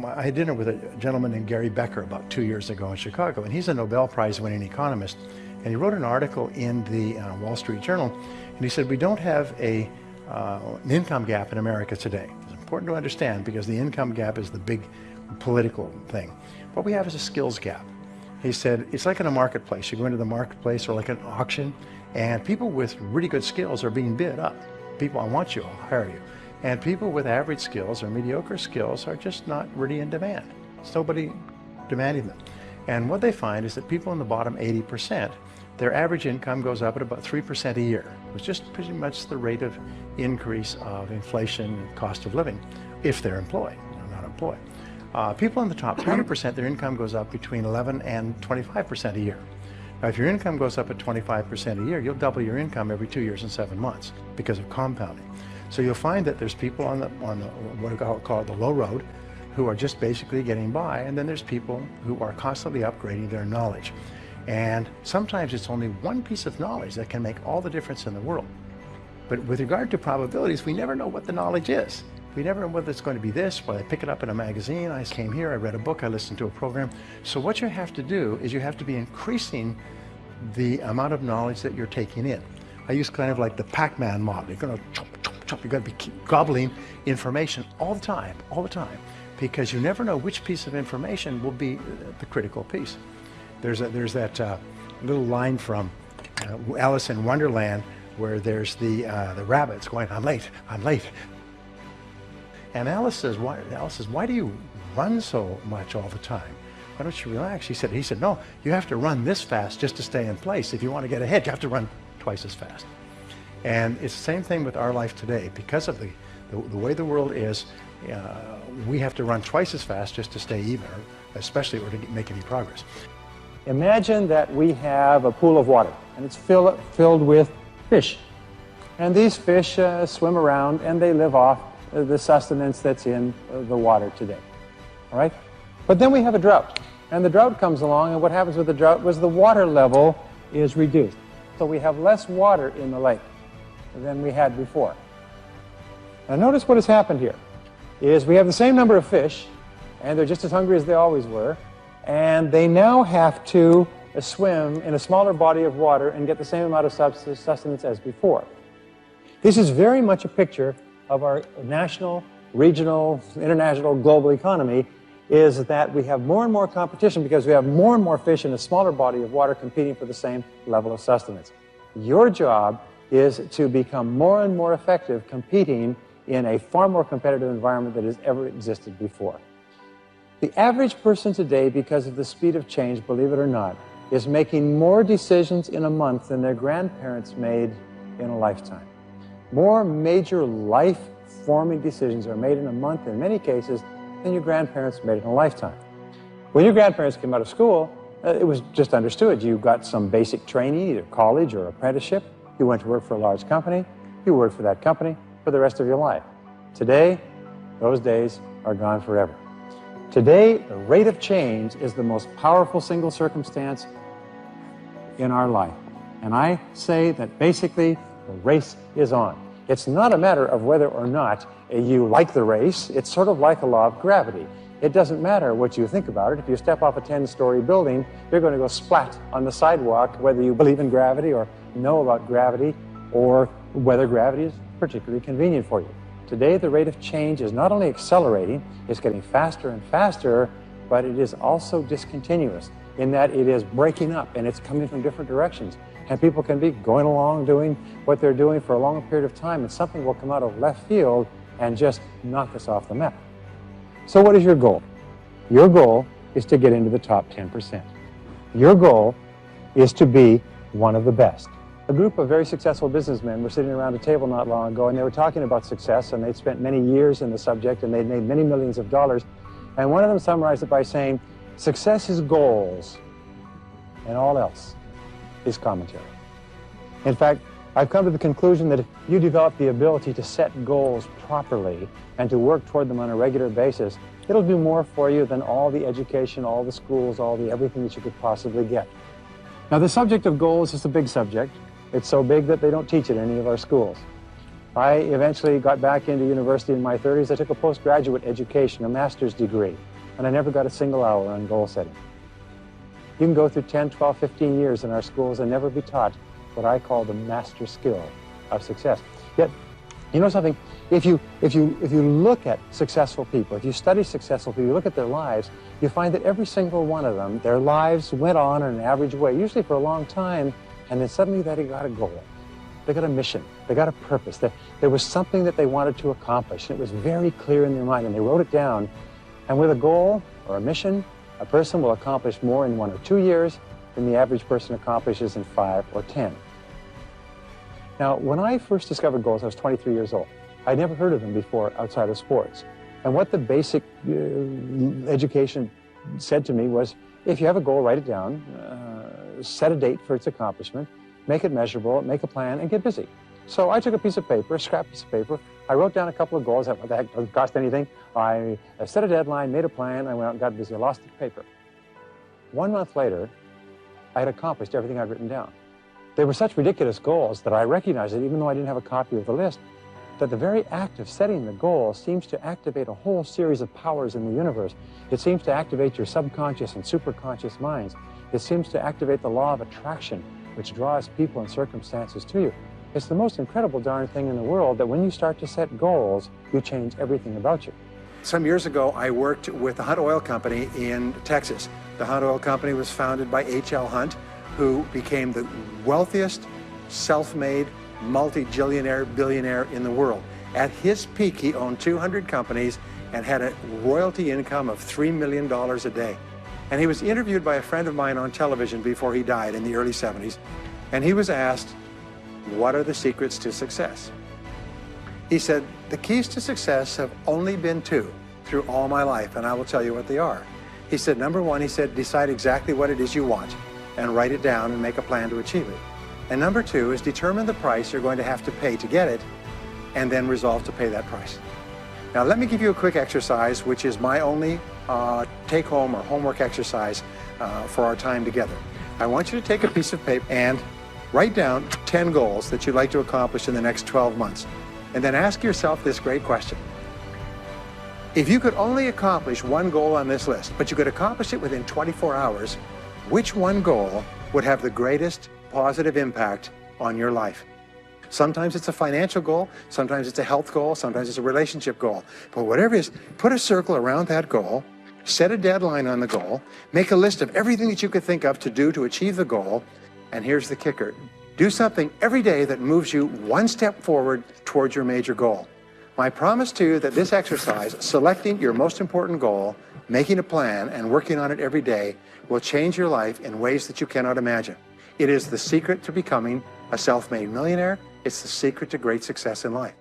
I had dinner with a gentleman named Gary Becker about 2 years ago in Chicago, and he's a Nobel Prize-winning economist. And he wrote an article in the Wall Street Journal, and he said, we don't have an income gap in America today. It's important to understand because the income gap is the big political thing. What we have is a skills gap. He said, it's like in a marketplace. You go into the marketplace or like an auction, and people with really good skills are being bid up. People, I want you, I'll hire you. And people with average skills or mediocre skills are just not really in demand. There's nobody demanding them. And what they find is that people in the bottom 80%, their average income goes up at about 3% a year. It's just pretty much the rate of increase of inflation and cost of living if they're employed or not employed. People in the top 20%, their income goes up between 11 and 25% a year. Now, if your income goes up at 25% a year, you'll double your income every 2 years and 7 months because of compounding. So you'll find that there's people on the what I call the low road who are just basically getting by, and then there's people who are constantly upgrading their knowledge. And sometimes it's only one piece of knowledge that can make all the difference in the world. But with regard to probabilities, we never know what the knowledge is. We never know whether it's going to be this, whether I pick it up in a magazine, I came here, I read a book, I listened to a program. So what you have to do is you have to be increasing the amount of knowledge that you're taking in. I use kind of like the Pac-Man model. You're going to chop, chop, chop. You're going to be gobbling information all the time, because you never know which piece of information will be the critical piece. There's that little line from Alice in Wonderland where there's the rabbits going, I'm late, I'm late. And Alice says, why do you run so much all the time? Why don't you relax? He said, no, you have to run this fast just to stay in place. If you want to get ahead, you have to run twice as fast. And it's the same thing with our life today. Because of the way the world is, we have to run twice as fast just to stay even, especially or to make any progress. Imagine that we have a pool of water, and it's filled with fish. And these fish swim around, and they live off the sustenance that's in the water today. All right? But then we have a drought, and the drought comes along, and what happens with the drought was the water level is reduced. So we have less water in the lake than we had before. Now notice what has happened here is we have the same number of fish, and they're just as hungry as they always were, and they now have to swim in a smaller body of water and get the same amount of sustenance as before. This is very much a picture of our national, regional, international, global economy, is that we have more and more competition because we have more and more fish in a smaller body of water competing for the same level of sustenance. Your job is to become more and more effective competing in a far more competitive environment than has ever existed before. The average person today, because of the speed of change, believe it or not, is making more decisions in a month than their grandparents made in a lifetime. More major life-forming decisions are made in a month, in many cases, than your grandparents made in a lifetime. When your grandparents came out of school, it was just understood. You got some basic training, either college or apprenticeship. You went to work for a large company. You worked for that company for the rest of your life. Today, those days are gone forever. Today, the rate of change is the most powerful single circumstance in our life. And I say that basically the race is on. It's not a matter of whether or not you like the race. It's sort of like a law of gravity. It doesn't matter what you think about it. If you step off a 10-story building, you're going to go splat on the sidewalk, whether you believe in gravity or know about gravity, or whether gravity is particularly convenient for you. Today, the rate of change is not only accelerating, it's getting faster and faster, but it is also discontinuous in that it is breaking up and it's coming from different directions. And people can be going along doing what they're doing for a long period of time, and something will come out of left field and just knock us off the map. So what is your goal? Your goal is to get into the top 10%. Your goal is to be one of the best. A group of very successful businessmen were sitting around a table not long ago, and they were talking about success, and they'd spent many years in the subject, and they'd made many millions of dollars. And one of them summarized it by saying, success is goals, and all else is commentary. In fact, I've come to the conclusion that if you develop the ability to set goals properly and to work toward them on a regular basis, it'll do more for you than all the education, all the schools, everything that you could possibly get. Now, the subject of goals is a big subject. It's so big that they don't teach it in any of our schools. I eventually got back into university in my 30s. I took a postgraduate education, a master's degree. and I never got a single hour on goal setting. You can go through 10, 12, 15 years in our schools and never be taught what I call the master skill of success. Yet, you know something? If you look at successful people, if you study successful people, you look at their lives, you find that every single one of them, their lives went on in an average way, usually for a long time, and then suddenly they got a goal. They got a mission. They got a purpose. There was something that they wanted to accomplish, and it was very clear in their mind, and they wrote it down. And with a goal or a mission, a person will accomplish more in 1 or 2 years than the average person accomplishes in 5 or 10. Now, when I first discovered goals, I was 23 years old. I'd never heard of them before outside of sports. And what the basic education said to me was, if you have a goal, write it down, set a date for its accomplishment, make it measurable, make a plan, and get busy. So I took a piece of paper, a scrap piece of paper, I wrote down a couple of goals. What the heck, doesn't cost anything. I set a deadline, made a plan, I went out and got busy. I lost the paper. 1 month later, I had accomplished everything I'd written down. They were such ridiculous goals that I recognized that even though I didn't have a copy of the list, that the very act of setting the goal seems to activate a whole series of powers in the universe. It seems to activate your subconscious and superconscious minds. It seems to activate the law of attraction, which draws people and circumstances to you. It's the most incredible darn thing in the world that when you start to set goals, you change everything about you. Some years ago, I worked with the Hunt Oil Company in Texas. The Hunt Oil Company was founded by H.L. Hunt, who became the wealthiest, self-made, multi-billionaire in the world. At his peak, he owned 200 companies and had a royalty income of $3 million a day. And he was interviewed by a friend of mine on television before he died in the early 70s. And he was asked, what are the secrets to success? He said, the keys to success have only been 2 through all my life, and I will tell you what they are. He said, number 1, he said, decide exactly what it is you want and write it down and make a plan to achieve it. And number 2 is determine the price you're going to have to pay to get it, and then resolve to pay that price. Now let me give you a quick exercise, which is my only take-home or homework exercise for our time together. I want you to take a piece of paper and write down 10 goals that you'd like to accomplish in the next 12 months. And then ask yourself this great question. If you could only accomplish one goal on this list, but you could accomplish it within 24 hours, which one goal would have the greatest positive impact on your life? Sometimes it's a financial goal, sometimes it's a health goal, sometimes it's a relationship goal. But whatever it is, put a circle around that goal, set a deadline on the goal, make a list of everything that you could think of to do to achieve the goal, and here's the kicker. Do something every day that moves you one step forward towards your major goal. My promise to you that this exercise, selecting your most important goal, making a plan, and working on it every day, will change your life in ways that you cannot imagine. It is the secret to becoming a self-made millionaire. It's the secret to great success in life.